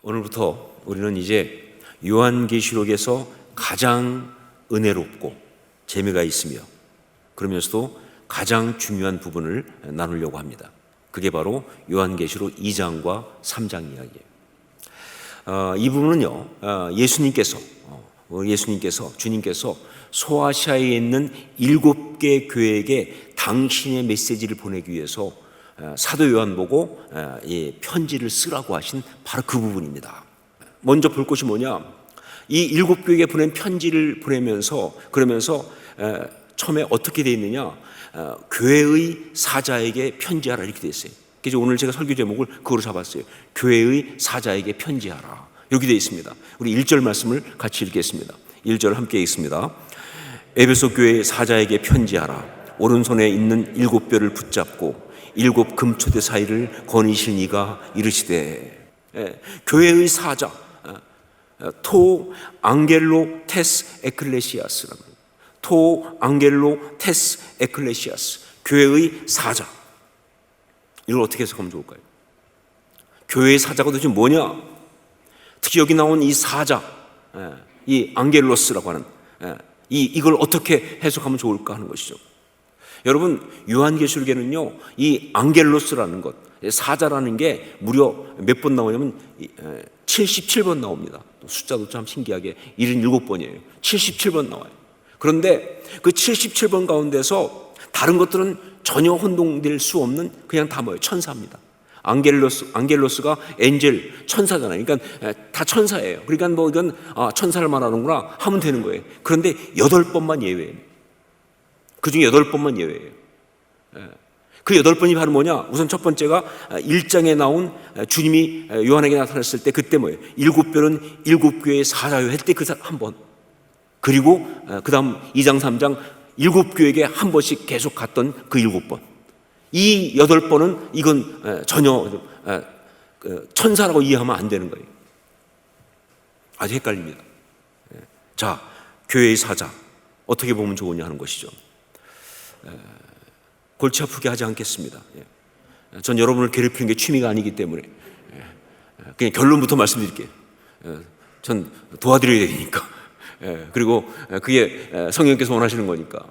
오늘부터 우리는 이제 요한계시록에서 가장 은혜롭고 재미가 있으며 그러면서도 가장 중요한 부분을 나누려고 합니다. 그게 바로 요한계시록 2장과 3장 이야기예요. 이 부분은요, 주님께서 소아시아에 있는 7개 교회에게 당신의 메시지를 보내기 위해서 사도 요한 보고 이 편지를 쓰라고 하신 바로 그 부분입니다. 먼저 볼 것이 뭐냐, 이 7교회에 보낸 편지를 보내면서 그러면서 처음에 어떻게 되어 있느냐, 교회의 사자에게 편지하라 이렇게 되어 있어요. 그래서 오늘 제가 설교 제목을 그거로 잡았어요. 교회의 사자에게 편지하라 이렇게 되어 있습니다. 우리 1절 말씀을 같이 읽겠습니다. 1절 함께 읽습니다. 에베소 교회의 사자에게 편지하라. 오른손에 있는 7뼈를 붙잡고 7 금초대 사이를 거니실 이가 이르시되. 교회의 사자 토 앙겔로 테스 에클레시아스라는, 토 앙겔로 테스 에클레시아스, 교회의 사자. 이걸 어떻게 해석하면 좋을까요? 교회의 사자가 도대체 뭐냐? 특히 여기 나온 이 사자, 이 앙겔로스라고 하는 이걸 어떻게 해석하면 좋을까 하는 것이죠. 여러분, 요한계시록에는요, 이 앙겔로스라는 것, 사자라는 게 무려 몇 번 나오냐면 77번 나옵니다. 숫자도 참 신기하게 77번이에요. 77번 나와요. 그런데 그 77번 가운데서 다른 것들은 전혀 혼동될 수 없는 그냥 다 뭐예요? 천사입니다. 앙겔로스가 엔젤, 천사잖아요. 그러니까 다 천사예요. 그러니까 뭐 이건 천사를 말하는구나 하면 되는 거예요. 그런데 8번만 예외예요. 그 중에 8번만 예외예요. 그 8번이 바로 뭐냐? 우선 첫 번째가 1장에 나온 주님이 요한에게 나타났을 때 그때 뭐예요? 7뼈는 7교회의 사자요 할 때 그 한 번. 그리고 그 다음 2장 3장 7교회에게 한 번씩 계속 갔던 그 7번. 이 8번은 이건 전혀 천사라고 이해하면 안 되는 거예요. 아주 헷갈립니다. 자, 교회의 사자 어떻게 보면 좋으냐 하는 것이죠. 골치 아프게 하지 않겠습니다. 전 여러분을 괴롭히는 게 취미가 아니기 때문에 그냥 결론부터 말씀드릴게요. 전 도와드려야 되니까. 그리고 그게 성령께서 원하시는 거니까.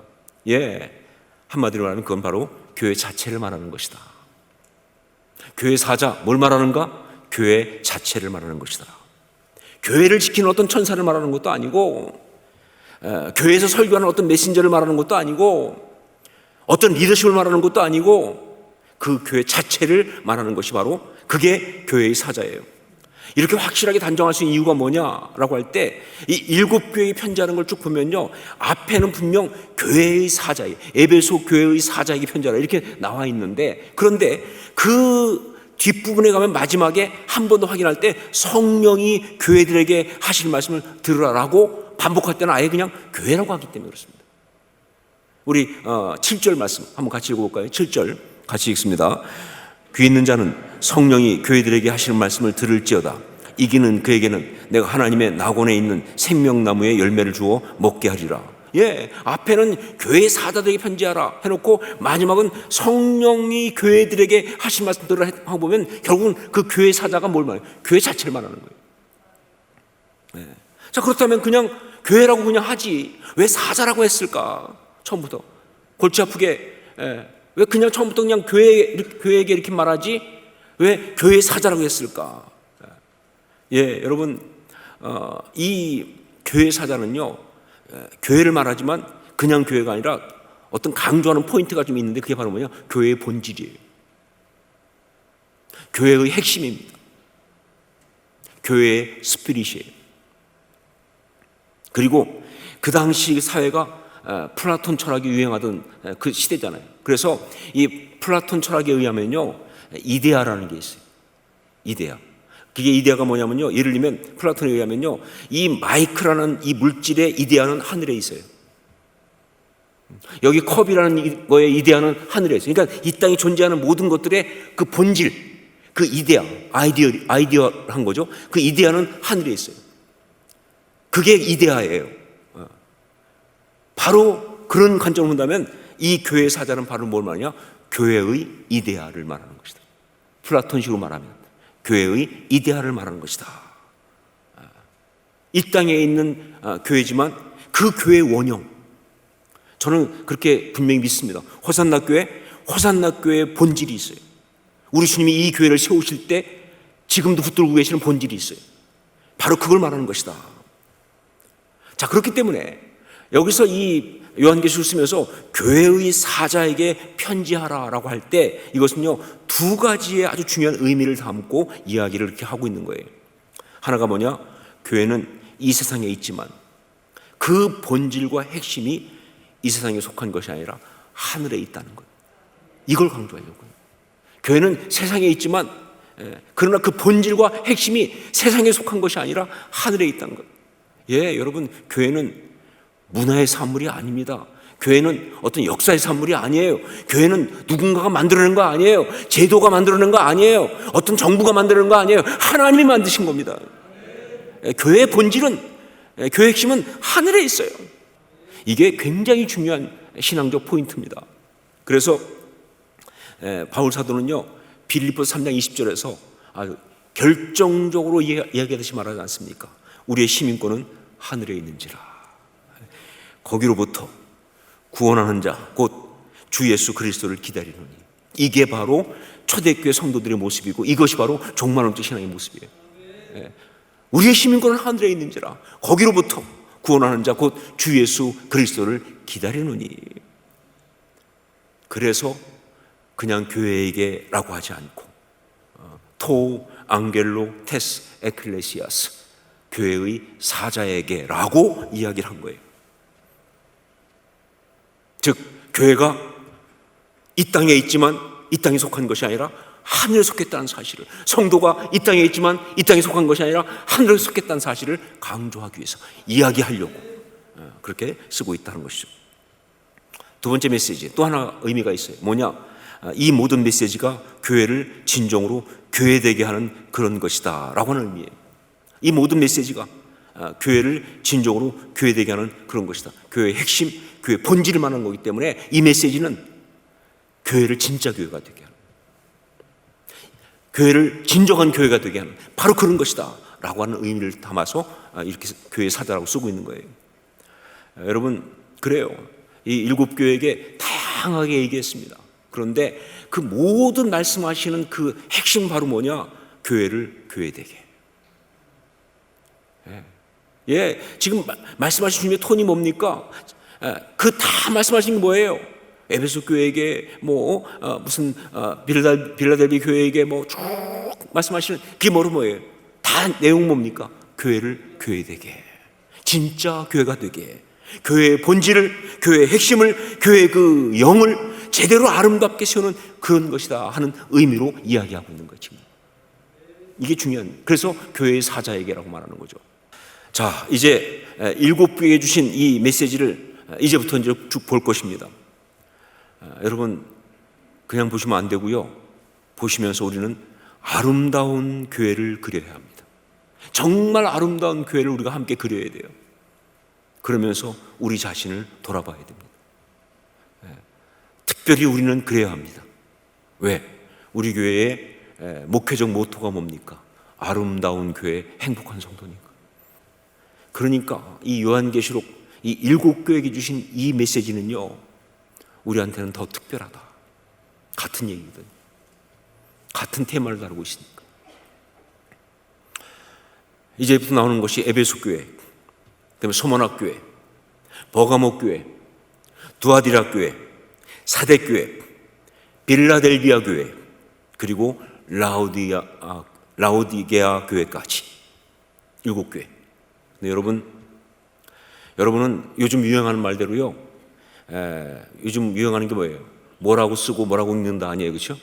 한마디로 말하면 그건 바로 교회 자체를 말하는 것이다. 교회 사자, 뭘 말하는가? 교회 자체를 말하는 것이다. 교회를 지키는 어떤 천사를 말하는 것도 아니고, 교회에서 설교하는 어떤 메신저를 말하는 것도 아니고, 어떤 리더십을 말하는 것도 아니고, 그 교회 자체를 말하는 것이 바로 그게 교회의 사자예요. 이렇게 확실하게 단정할 수 있는 이유가 뭐냐라고 할 때, 이 7교회에 편지하는 걸 쭉 보면요, 앞에는 분명 교회의 사자예요. 에베소 교회의 사자에게 편지하라 이렇게 나와 있는데, 그런데 그 뒷부분에 가면 마지막에 한 번 더 확인할 때 성령이 교회들에게 하실 말씀을 들으라라고 반복할 때는 아예 그냥 교회라고 하기 때문에 그렇습니다. 우리 7절 말씀 한번 같이 읽어볼까요? 7절 같이 읽습니다. 귀 있는 자는 성령이 교회들에게 하시는 말씀을 들을지어다. 이기는 그에게는 내가 하나님의 낙원에 있는 생명나무의 열매를 주어 먹게 하리라. 앞에는 교회 사자들에게 편지하라 해놓고 마지막은 성령이 교회들에게 하신 말씀들을 하고 보면 결국은 그 교회 사자가 뭘 말해요? 교회 자체를 말하는 거예요. 자, 그렇다면 그냥 교회라고 그냥 하지 왜 사자라고 했을까? 처음부터 골치 아프게 왜 그냥 처음부터 그냥 교회에게 이렇게 말하지 왜 교회 사자라고 했을까? 여러분, 이 교회 사자는요, 교회를 말하지만 그냥 교회가 아니라 어떤 강조하는 포인트가 좀 있는데 그게 바로 뭐냐? 교회의 본질이에요. 교회의 핵심입니다. 교회의 스피릿이에요. 그리고 그 당시 사회가 플라톤 철학이 유행하던 그 시대잖아요. 그래서 이 플라톤 철학에 의하면요, 이데아라는 게 있어요. 이데아. 그게 이데아가 뭐냐면요, 예를 들면 플라톤에 의하면요, 이 마이크라는 이 물질의 이데아는 하늘에 있어요. 여기 컵이라는 거의 이데아는 하늘에 있어요. 그러니까 이 땅에 존재하는 모든 것들의 그 본질, 그 이데아, 아이디어한 거죠. 그 이데아는 하늘에 있어요. 그게 이데아예요. 바로 그런 관점을 본다면 이 교회 사자는 바로 뭘 말하냐? 교회의 이데아를 말하는 것이다. 플라톤식으로 말하면 교회의 이데알을 말하는 것이다. 이 땅에 있는 교회지만 그 교회의 원형, 저는 그렇게 분명히 믿습니다. 호산나 교회의 본질이 있어요. 우리 주님이 이 교회를 세우실 때 지금도 붙들고 계시는 본질이 있어요. 바로 그걸 말하는 것이다. 자, 그렇기 때문에 여기서 이 요한계시를 쓰면서 교회의 사자에게 편지하라라고 할 때 이것은요, 두 가지의 아주 중요한 의미를 담고 이야기를 이렇게 하고 있는 거예요. 하나가 뭐냐? 교회는 이 세상에 있지만 그 본질과 핵심이 이 세상에 속한 것이 아니라 하늘에 있다는 것. 이걸 강조하려고요. 교회는 세상에 있지만 그러나 그 본질과 핵심이 세상에 속한 것이 아니라 하늘에 있다는 것. 예, 여러분, 교회는 문화의 산물이 아닙니다. 교회는 어떤 역사의 산물이 아니에요. 교회는 누군가가 만들어낸 거 아니에요. 제도가 만들어낸 거 아니에요. 어떤 정부가 만들어낸 거 아니에요. 하나님이 만드신 겁니다. 교회의 본질은, 교회의 핵심은 하늘에 있어요. 이게 굉장히 중요한 신앙적 포인트입니다. 그래서 바울 사도는요, 빌립보서 3장 20절에서 아주 결정적으로 이야기하듯이 말하지 않습니까? 우리의 시민권은 하늘에 있는지라. 거기로부터 구원하는 자 곧 주 예수 그리스도를 기다리노니. 이게 바로 초대교회 성도들의 모습이고 이것이 바로 종말론적 신앙의 모습이에요. 우리의 시민권은 하늘에 있는지라. 거기로부터 구원하는 자 곧 주 예수 그리스도를 기다리노니. 그래서 그냥 교회에게라고 하지 않고 토 앙겔로 테스 에클레시아스, 교회의 사자에게라고 이야기를 한 거예요. 즉 교회가 이 땅에 있지만 이 땅에 속한 것이 아니라 하늘에 속했다는 사실을, 성도가 이 땅에 있지만 이 땅에 속한 것이 아니라 하늘에 속했다는 사실을 강조하기 위해서, 이야기하려고 그렇게 쓰고 있다는 것이죠. 두 번째 메시지, 또 하나 의미가 있어요. 뭐냐? 이 모든 메시지가 교회를 진정으로 교회되게 하는 그런 것이다 라고 하는 의미예요. 이 모든 메시지가 교회를 진정으로 교회되게 하는 그런 것이다. 교회의 핵심, 교회의 본질을 말하는 거기 때문에 이 메시지는 교회를 진짜 교회가 되게 하는, 교회를 진정한 교회가 되게 하는 바로 그런 것이다 라고 하는 의미를 담아서 이렇게 교회의 사자라고 쓰고 있는 거예요. 여러분, 그래요. 이 일곱 교회에게 다양하게 얘기했습니다. 그런데 그 모든 말씀하시는 그 핵심 바로 뭐냐? 교회를 교회되게. 예, 지금 말씀하신 주님의 톤이 뭡니까? 그 다 말씀하신 게 뭐예요? 에베소 교회에게 무슨 빌라델비 교회에게 쭉 말씀하시는 그게 뭐예요? 다 내용 뭡니까? 교회를 교회되게, 진짜 교회가 되게, 교회의 본질을, 교회의 핵심을, 교회의 그 영을 제대로 아름답게 세우는 그런 것이다 하는 의미로 이야기하고 있는 거죠. 이게 중요한, 그래서 교회의 사자에게라고 말하는 거죠. 자, 이제 일곱 교회에 주신 이 메시지를 이제부터 이제 쭉 볼 것입니다. 여러분, 그냥 보시면 안 되고요. 보시면서 우리는 아름다운 교회를 그려야 합니다. 정말 아름다운 교회를 우리가 함께 그려야 돼요. 그러면서 우리 자신을 돌아봐야 됩니다. 특별히 우리는 그래야 합니다. 왜? 우리 교회의 목회적 모토가 뭡니까? 아름다운 교회, 행복한 성도니까. 그러니까 이 요한계시록 이 일곱 교회에게 주신 이 메시지는요, 우리한테는 더 특별하다. 같은 얘기거든요. 같은 테마를 다루고 있으니까. 이제부터 나오는 것이 에베소 교회, 그다음에 소모나 교회, 버가모 교회, 두아디라 교회, 사대 교회, 빌라델비아 교회, 그리고 라오디게아 교회까지 일곱 교회. 근데 여러분은 요즘 유행하는 말대로요, 요즘 유행하는 게 뭐예요? 뭐라고 쓰고 뭐라고 읽는다 아니에요, 그렇죠?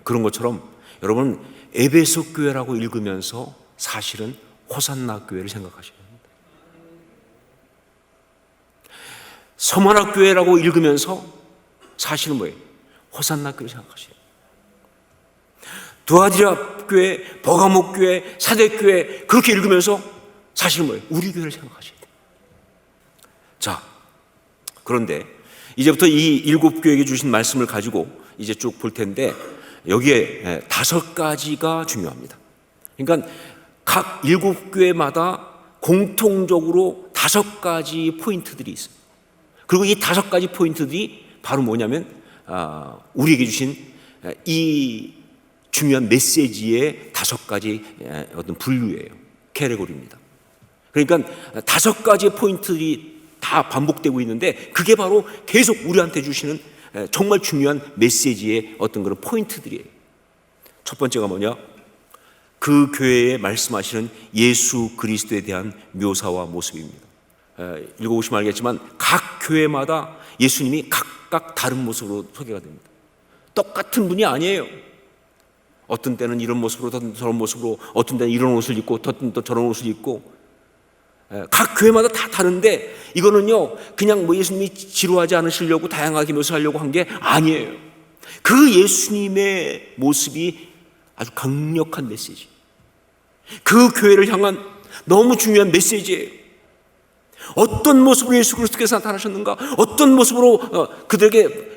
그런 것처럼 여러분 에베소 교회라고 읽으면서 사실은 호산나 교회를 생각하셔야 합니다. 서머나 교회라고 읽으면서 사실은 뭐예요? 호산나 교회를 생각하셔야 합니다. 두아디라 교회, 버가모 교회, 사대 교회 그렇게 읽으면서 사실은 뭐예요? 우리 교회를 생각하셔야 돼요. 자, 그런데 이제부터 이 일곱 교회에게 주신 말씀을 가지고 이제 쭉 볼 텐데, 여기에 5가지가 중요합니다. 그러니까 각 7교회마다 공통적으로 5가지 포인트들이 있어요. 그리고 이 5가지 포인트들이 바로 뭐냐면 우리에게 주신 이 중요한 메시지의 5가지 어떤 분류예요. 캐테고리입니다. 그러니까 5가지의 포인트들이 다 반복되고 있는데 그게 바로 계속 우리한테 주시는 정말 중요한 메시지의 어떤 그런 포인트들이에요. 첫 번째가 뭐냐? 그 교회에 말씀하시는 예수 그리스도에 대한 묘사와 모습입니다. 읽어보시면 알겠지만 각 교회마다 예수님이 각각 다른 모습으로 소개가 됩니다. 똑같은 분이 아니에요. 어떤 때는 이런 모습으로, 어떤 저런 모습으로, 어떤 때는 이런 옷을 입고, 어떤 또 저런 옷을 입고, 각 교회마다 다 다른데 이거는요 그냥 뭐 예수님이 지루하지 않으시려고 다양하게 묘사하려고 한 게 아니에요. 그 예수님의 모습이 아주 강력한 메시지, 그 교회를 향한 너무 중요한 메시지예요. 어떤 모습으로 예수 그리스도께서 나타나셨는가, 어떤 모습으로 그들에게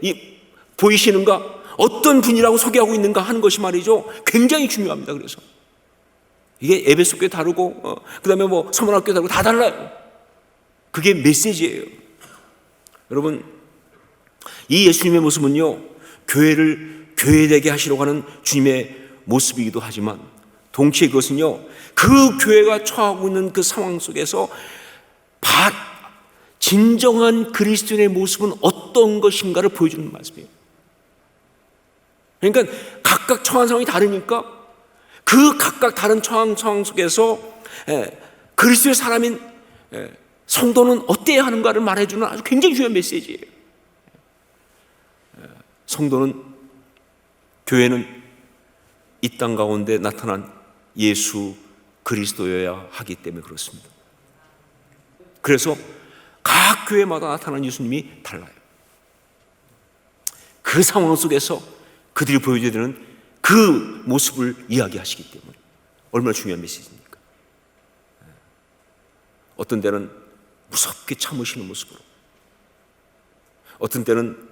보이시는가, 어떤 분이라고 소개하고 있는가 하는 것이 말이죠 굉장히 중요합니다. 그래서 이게 에베소 교회 다르고 그 다음에 뭐 서문학교 다르고 다 달라요. 그게 메시지예요. 여러분, 이 예수님의 모습은요 교회를 교회되게 하시려고 하는 주님의 모습이기도 하지만 동시에 그것은요 그 교회가 처하고 있는 그 상황 속에서 진정한 그리스도인의 모습은 어떤 것인가를 보여주는 말씀이에요. 그러니까 각각 처한 상황이 다르니까 그 각각 다른 상황 속에서 그리스도의 사람인 성도는 어때야 하는가를 말해주는 아주 굉장히 중요한 메시지예요. 성도는, 교회는 이 땅 가운데 나타난 예수 그리스도여야 하기 때문에 그렇습니다. 그래서 각 교회마다 나타난 예수님이 달라요. 그 상황 속에서 그들이 보여줘야 되는 그 모습을 이야기하시기 때문에 얼마나 중요한 메시지입니까? 어떤 때는 무섭게 참으시는 모습으로, 어떤 때는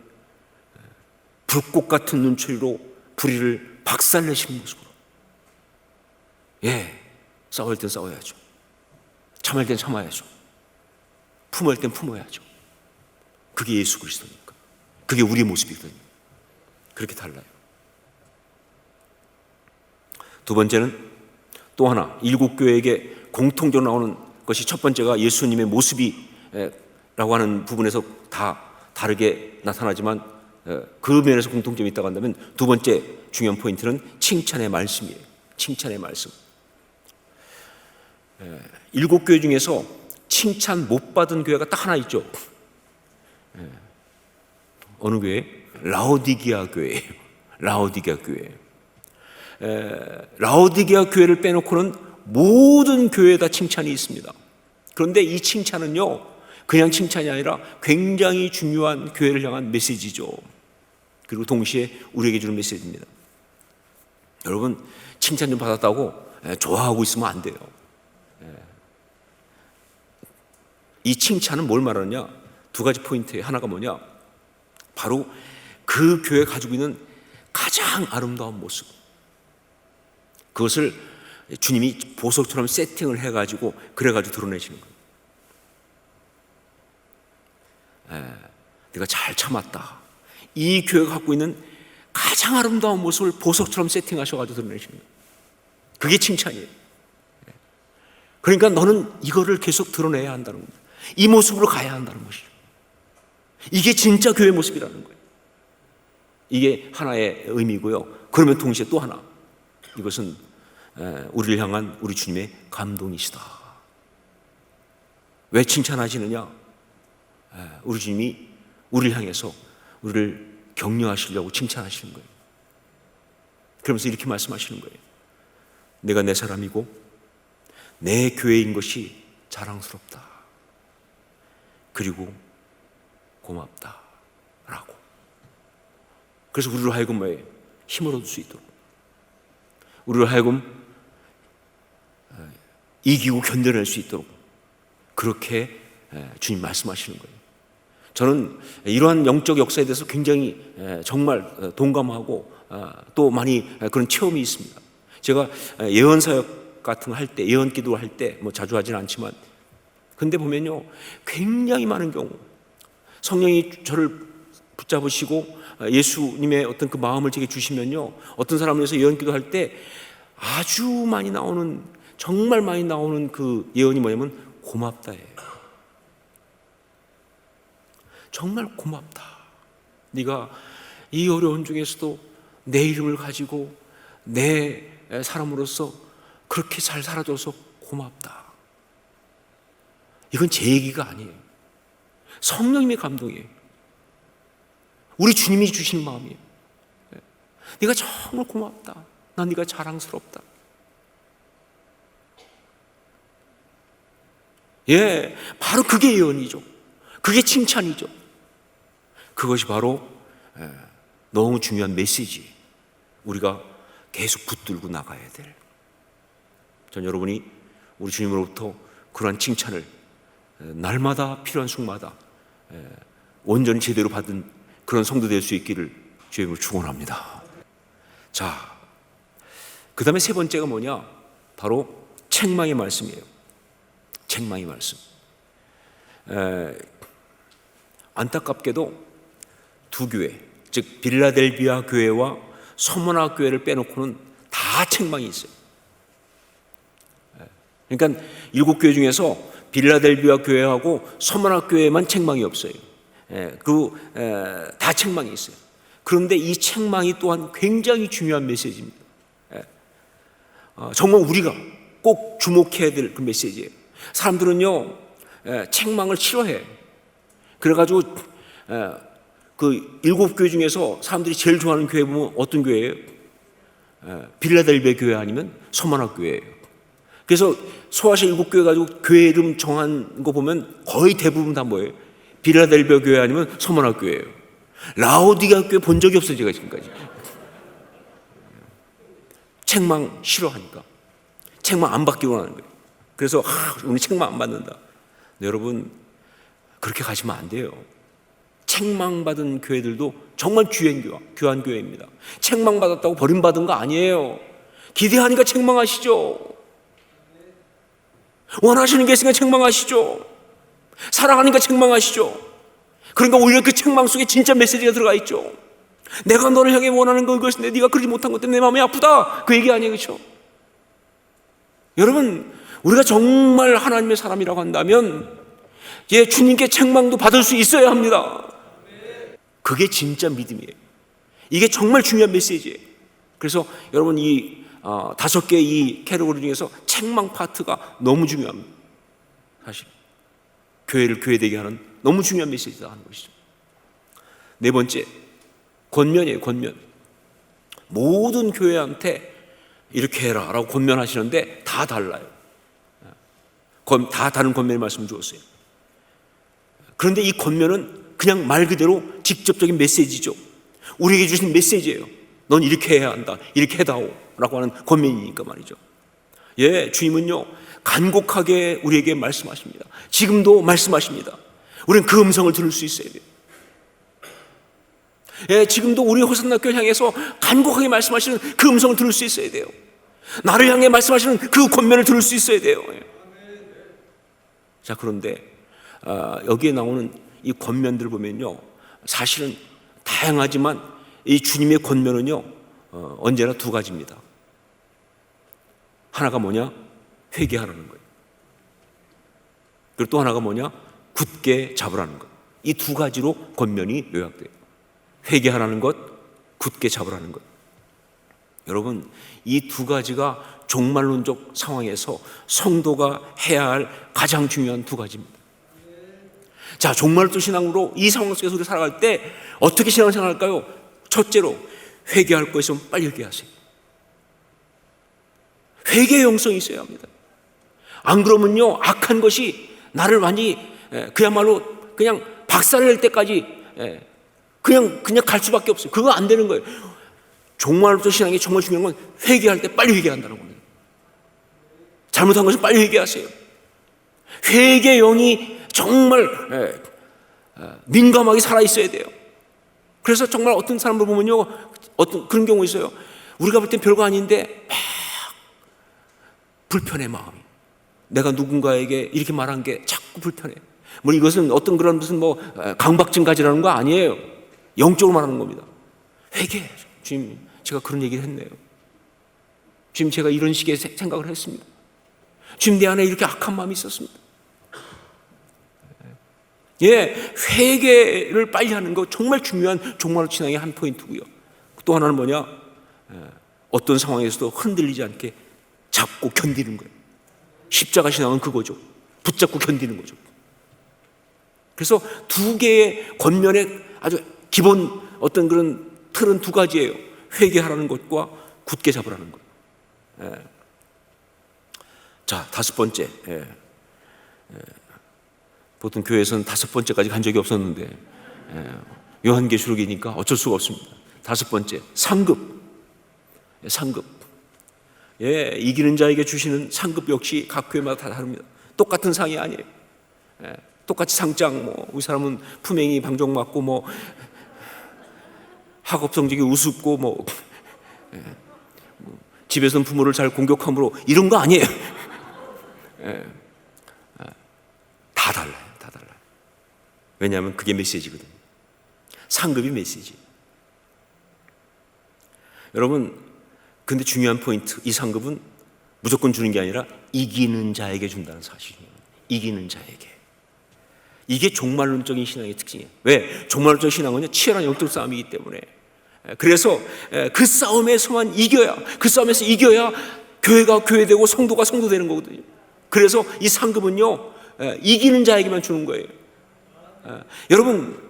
불꽃 같은 눈초리로 불의를 박살내시는 모습으로, 싸울 땐 싸워야죠, 참을 땐 참아야죠, 품을 땐 품어야죠. 그게 예수 그리스도니까, 그게 우리의 모습이거든요. 그렇게 달라요. 두 번째는 또 하나, 7교회에게 공통적으로 나오는 것이, 첫 번째가 예수님의 모습이라고 하는 부분에서 다 다르게 나타나지만 그 면에서 공통점이 있다고 한다면, 두 번째 중요한 포인트는 칭찬의 말씀이에요. 칭찬의 말씀. 7교회 중에서 칭찬 못 받은 교회가 딱 하나 있죠. 어느 교회? 라오디게아 교회예요. 라오디게아 교회. 라오디게아 교회를 빼놓고는 모든 교회에 다 칭찬이 있습니다. 그런데 이 칭찬은요 그냥 칭찬이 아니라 굉장히 중요한 교회를 향한 메시지죠. 그리고 동시에 우리에게 주는 메시지입니다. 여러분, 칭찬 좀 받았다고 좋아하고 있으면 안 돼요. 이 칭찬은 뭘 말하느냐? 두 가지 포인트에 하나가 뭐냐? 바로 그 교회가 가지고 있는 가장 아름다운 모습, 그것을 주님이 보석처럼 세팅을 해가지고 그래가지고 드러내시는 거예요. 내가 잘 참았다. 이 교회가 갖고 있는 가장 아름다운 모습을 보석처럼 세팅하셔가지고 드러내시는 거예요. 그게 칭찬이에요. 그러니까 너는 이거를 계속 드러내야 한다는 겁니다. 이 모습으로 가야 한다는 것이죠. 이게 진짜 교회 모습이라는 거예요. 이게 하나의 의미고요. 그러면 동시에 또 하나, 이것은 우리를 향한 우리 주님의 감동이시다. 왜 칭찬하시느냐? 우리 주님이 우리를 향해서 우리를 격려하시려고 칭찬하시는 거예요. 그러면서 이렇게 말씀하시는 거예요. 내가 내 사람이고 내 교회인 것이 자랑스럽다. 그리고 고맙다 라고. 그래서 우리로 하여금 뭐예요? 힘을 얻을 수 있도록, 우리로 하여금 이기고 견뎌낼 수 있도록 그렇게 주님 말씀하시는 거예요. 저는 이러한 영적 역사에 대해서 굉장히 정말 동감하고 또 많이 그런 체험이 있습니다. 제가 예언 사역 같은 거 할 때, 예언 기도 할 때 뭐 자주 하지는 않지만, 근데 보면요, 굉장히 많은 경우 성령이 저를 붙잡으시고 예수님의 어떤 그 마음을 제게 주시면요, 어떤 사람을 위해서 예언 기도 할 때 아주 많이 나오는, 정말 많이 나오는 그 예언이 뭐냐면 고맙다예요. 정말 고맙다. 네가 이 어려운 중에서도 내 이름을 가지고 내 사람으로서 그렇게 잘 살아줘서 고맙다. 이건 제 얘기가 아니에요. 성령님의 감동이에요. 우리 주님이 주신 마음이에요. 네가 정말 고맙다. 난 네가 자랑스럽다. 예, 바로 그게 예언이죠. 그게 칭찬이죠. 그것이 바로 너무 중요한 메시지, 우리가 계속 붙들고 나가야 될, 전 여러분이 우리 주님으로부터 그러한 칭찬을 날마다 필요한 순간마다 온전히 제대로 받은 그런 성도 될 수 있기를 주의 이름으로 축원합니다. 자, 그 다음에 세 번째가 뭐냐? 바로 책망의 말씀이에요. 책망의 말씀. 안타깝게도 두 교회, 즉 빌라델비아 교회와 서머나 교회를 빼놓고는 다 책망이 있어요. 그러니까 7교회 중에서 빌라델비아 교회하고 서머나 교회만 책망이 없어요. 다 책망이 있어요. 그런데 이 책망이 또한 굉장히 중요한 메시지입니다. 정말 우리가 꼭 주목해야 될 그 메시지예요. 사람들은요, 책망을 싫어해. 그래가지고 그 7교회 중에서 사람들이 제일 좋아하는 교회 보면 어떤 교회예요? 빌라델비아 교회 아니면 서머나 교회예요. 그래서 소아시아 7교회 가지고 교회 이름 정한 거 보면 거의 대부분 다 뭐예요? 빌라델비아 교회 아니면 서머나 교회예요. 라오디게아 교회 본 적이 없어요, 제가 지금까지. 책망 싫어하니까. 책망 안 받기 원하는 거예요. 그래서 우리 책망 안 받는다. 네, 여러분 그렇게 가시면 안 돼요. 책망받은 교회들도 정말 귀한 교회입니다. 책망받았다고 버림받은 거 아니에요. 기대하니까 책망하시죠. 원하시는 게 있으니까 책망하시죠. 사랑하니까 책망하시죠. 그러니까 오히려 그 책망 속에 진짜 메시지가 들어가 있죠. 내가 너를 향해 원하는 건 그것인데 네가 그러지 못한 것 때문에 내 마음이 아프다, 그 얘기 아니에요, 그렇죠? 여러분, 우리가 정말 하나님의 사람이라고 한다면 주님께 책망도 받을 수 있어야 합니다. 그게 진짜 믿음이에요. 이게 정말 중요한 메시지예요. 그래서 여러분 이 5개 이 캐러고리 중에서 책망 파트가 너무 중요합니다. 사실 교회를 교회되게 하는 너무 중요한 메시지다 하는 것이죠. 네 번째, 권면이에요. 권면. 모든 교회한테 이렇게 해라 라고 권면하시는데 다 달라요. 다 다른 권면의 말씀을 주었어요. 그런데 이 권면은 그냥 말 그대로 직접적인 메시지죠. 우리에게 주신 메시지예요. 넌 이렇게 해야 한다, 이렇게 해다오 라고 하는 권면이니까 말이죠. 예, 주님은요 간곡하게 우리에게 말씀하십니다. 지금도 말씀하십니다. 우리는 그 음성을 들을 수 있어야 돼요. 예, 지금도 우리 호산나 교회 향해서 간곡하게 말씀하시는 그 음성을 들을 수 있어야 돼요. 나를 향해 말씀하시는 그 권면을 들을 수 있어야 돼요. 자, 그런데 여기에 나오는 이 권면들을 보면요, 사실은 다양하지만 이 주님의 권면은요 언제나 두 가지입니다. 하나가 뭐냐? 회개하라는 거예요. 그리고 또 하나가 뭐냐? 굳게 잡으라는 것. 이 두 가지로 권면이 요약돼요. 회개하라는 것, 굳게 잡으라는 것. 여러분, 이 두 가지가 종말론적 상황에서 성도가 해야 할 가장 중요한 두 가지입니다. 자, 종말론적 신앙으로 이 상황 속에서 우리가 살아갈 때 어떻게 신앙생활 할까요? 첫째로, 회개할 거 있으면 빨리 회개하세요. 회개의 영성이 있어야 합니다. 안 그러면요, 악한 것이 나를 완전히 그야말로 그냥 박살낼 때까지 그냥 갈 수밖에 없어요. 그거 안 되는 거예요. 종말론적 신앙이 정말 중요한 건 회개할 때 빨리 회개한다는 겁니다. 잘못한 것은 빨리 회개하세요. 회개의 영이 정말 민감하게 살아있어야 돼요. 그래서 정말 어떤 사람을 보면요, 어떤 그런 경우 있어요. 우리가 볼 땐 별거 아닌데 막 불편해 마음이. 내가 누군가에게 이렇게 말한 게 자꾸 불편해. 뭐 이것은 어떤 그런 무슨 뭐 강박증 가지라는 거 아니에요. 영적으로 말하는 겁니다. 회개. 주님, 제가 그런 얘기를 했네요. 주님, 제가 이런 식의 생각을 했습니다. 주님, 내 안에 이렇게 악한 마음이 있었습니다. 예, 회개를 빨리 하는 거 정말 중요한 종말로 신앙의 한 포인트고요. 또 하나는 뭐냐? 어떤 상황에서도 흔들리지 않게 잡고 견디는 거예요. 십자가 신앙은 그거죠. 붙잡고 견디는 거죠. 그래서 두 개의 권면의 아주 기본 어떤 그런 틀은 두 가지예요. 회개하라는 것과 굳게 잡으라는 것. 자, 다섯 번째. 보통 교회에서는 다섯 번째까지 간 적이 없었는데 요한계시록이니까 어쩔 수가 없습니다. 다섯 번째, 상급. 상급. 예, 이기는 자에게 주시는 상급 역시 각 교회마다 다 다릅니다. 똑같은 상이 아니에요. 똑같이 상장, 뭐 우리 사람은 품행이 방정 맞고 뭐 학업 성적이 우습고 뭐 집에서는 부모를 잘 공격함으로 이런 거 아니에요. 다 달라요. 다 달라요. 왜냐하면 그게 메시지거든요. 상급이 메시지. 여러분, 근데 중요한 포인트, 이 상급은 무조건 주는 게 아니라 이기는 자에게 준다는 사실이에요. 이기는 자에게. 이게 종말론적인 신앙의 특징이에요. 왜? 종말론적 신앙은요, 치열한 영적 싸움이기 때문에. 그래서 그 싸움에서만 이겨야, 그 싸움에서 이겨야 교회가 교회되고 성도가 성도되는 거거든요. 그래서 이 상급은요, 이기는 자에게만 주는 거예요. 여러분,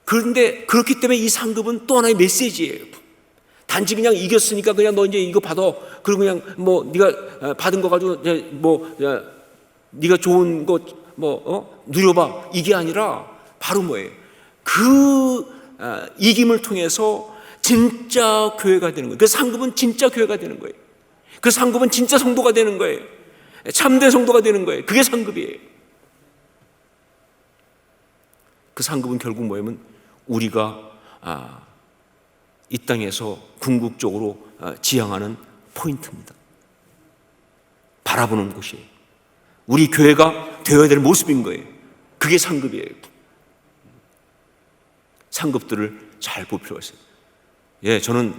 그런데 그렇기 때문에 이 상급은 또 하나의 메시지예요. 단지 그냥 이겼으니까 그냥 너 이제 이거 받아. 그리고 그냥 뭐 네가 받은 거 가지고 뭐 네가 좋은 거 뭐 누려봐. 이게 아니라 바로 뭐예요? 그 이김을 통해서 진짜 교회가 되는 거예요. 그 상급은 진짜 교회가 되는 거예요. 그 상급은 진짜 성도가 되는 거예요. 참된 성도가 되는 거예요. 그게 상급이에요. 그 상급은 결국 뭐냐면 우리가 이 땅에서 궁극적으로 지향하는 포인트입니다. 바라보는 곳이에요. 우리 교회가 되어야 될 모습인 거예요. 그게 상급이에요. 상급들을 잘 볼 필요가 있어요. 예, 저는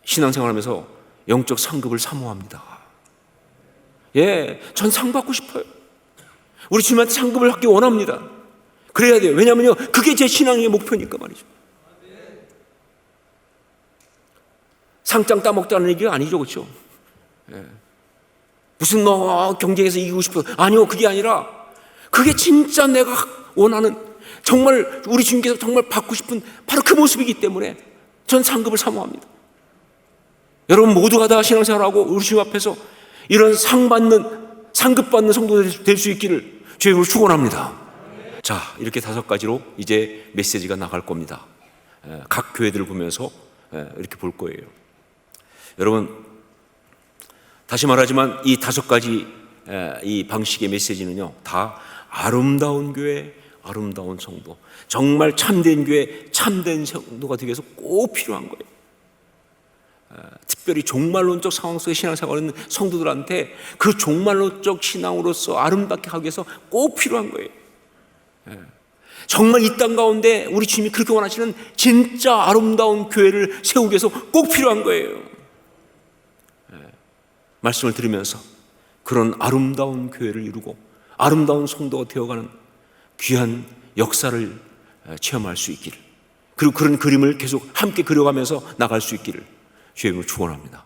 신앙생활하면서 영적 상급을 사모합니다. 예, 전 상 받고 싶어요. 우리 주님한테 상급을 받기 원합니다. 그래야 돼요. 왜냐하면요, 그게 제 신앙의 목표니까 말이죠. 상장 따먹자는 얘기가 아니죠, 그렇죠? 예. 무슨 뭐 경쟁에서 이기고 싶어? 아니요, 그게 아니라 그게 진짜 내가 원하는, 정말 우리 주님께서 정말 받고 싶은 바로 그 모습이기 때문에 전 상급을 사모합니다. 여러분 모두가 다 신앙생활하고 우리 주님 앞에서 이런 상급 받는 성도들이 될 수 있기를 주님으로 축원합니다. 자, 이렇게 다섯 가지로 이제 메시지가 나갈 겁니다. 각 교회들을 보면서 이렇게 볼 거예요. 여러분, 다시 말하지만 이 다섯 가지 이 방식의 메시지는요, 다 아름다운 교회, 아름다운 성도, 정말 참된 교회, 참된 성도가 되기 위해서 꼭 필요한 거예요. 특별히 종말론적 상황 속의 신앙생활은 성도들한테 그 종말론적 신앙으로서 아름답게 하기 위해서 꼭 필요한 거예요. 정말 이 땅 가운데 우리 주님이 그렇게 원하시는 진짜 아름다운 교회를 세우기 위해서 꼭 필요한 거예요. 말씀을 들으면서 그런 아름다운 교회를 이루고 아름다운 성도가 되어가는 귀한 역사를 체험할 수 있기를, 그리고 그런 그림을 계속 함께 그려가면서 나갈 수 있기를 주님을 축원합니다.